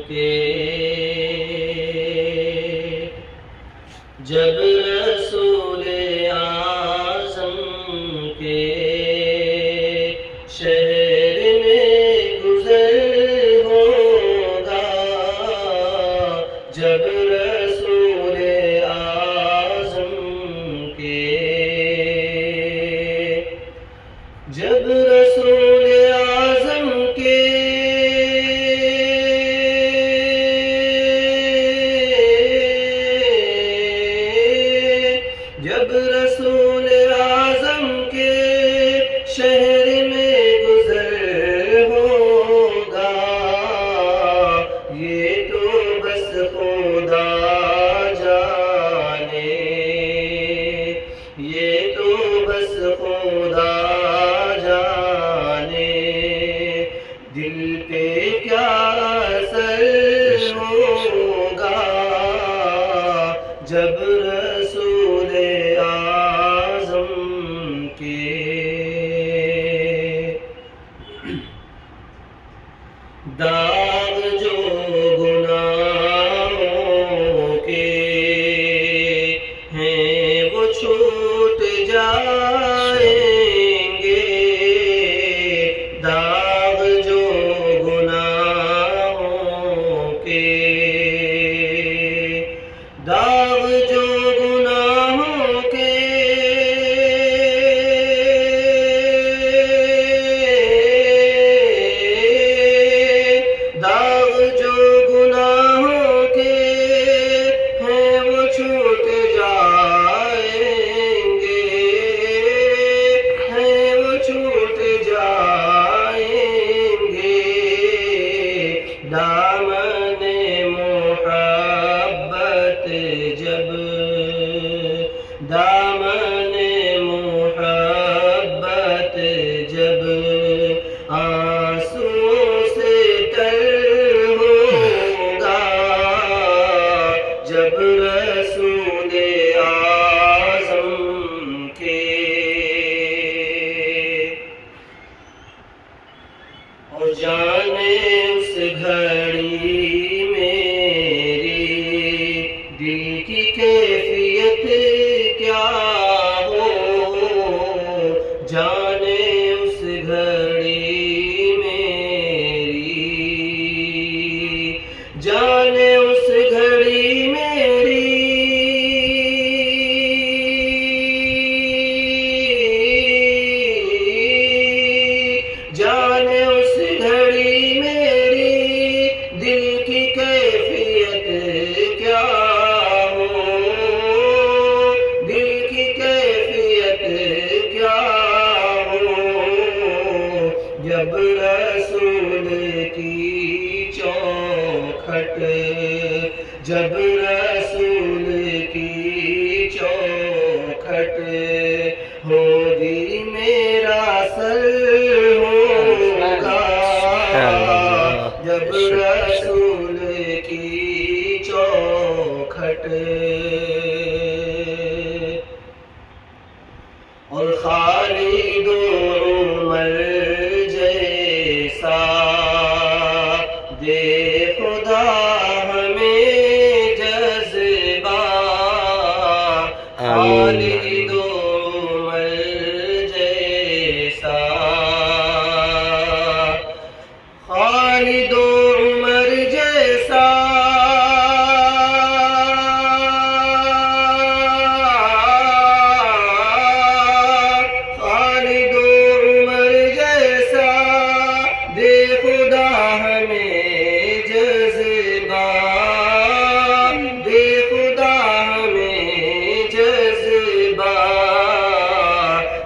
کے جب رسول اعظم کے شہر میں گزر ہوگا، جب رسول اعظم کے جب رسول اعظم کے جب رسول اعظم کے شہر میں گزر ہوگا، یہ تو بس خدا جانے، یہ تو بس خدا جانے، دل پہ کیا اثر ہوگا جب رسول اعظم کے داغ جو گناہوں کے ہیں وہ چھوٹ جائیں گے، داغ جو گناہوں کے داغ جو گناہوں کے داغ جو گناہوں کے ہیں وہ چھوٹ جائیں گے، ہیں وہ چھوٹ جائیں گے، دامن محبت جب دامن محبت جب آنسوؤں سے تر ہوگا، جب رسول اعظم کے اور جانے اس گھڑی میری دل کی کیفیت کیا ہو، جانے اس گھڑی میری جانے اس گھڑی میری جانے اس گھڑی میری دل کی کیفیت کیا ہو، دل کی کیفیت کیا ہو، جب رسول کی چوکھٹ جب رسول کی چوکھٹ ہوگی میرا سر ہوگا، جب رسول کی چوکھٹ اور خالد و عمر جیسا دے خدا ہمیں جذبہ، خالد و عمر جیسا خالد و عمر جیسا خالد و عمر جیسا دے خدا ہمیں جذبہ، دے خدا ہمیں جذبہ،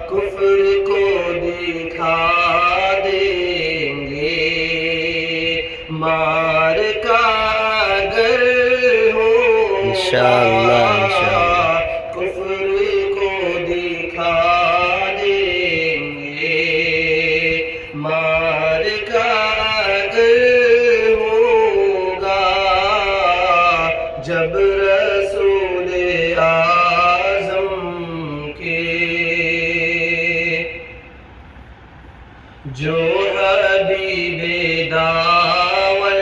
کفر کو دکھا دیں گے مار کا اگر ہوگا، انشاءاللہ کفر کو دکھا دیں گے مار کا اگر ہوگا، جب رسول اعظم کے جو حبیب داور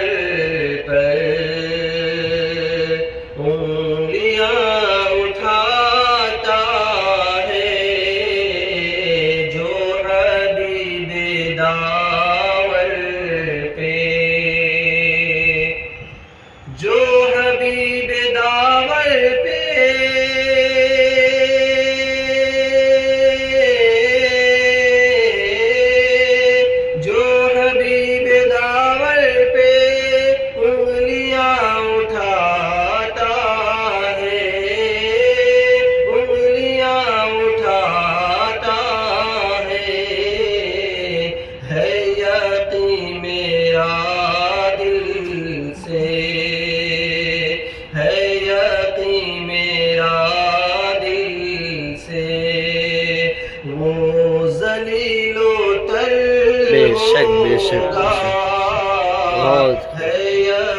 شک بہت ہے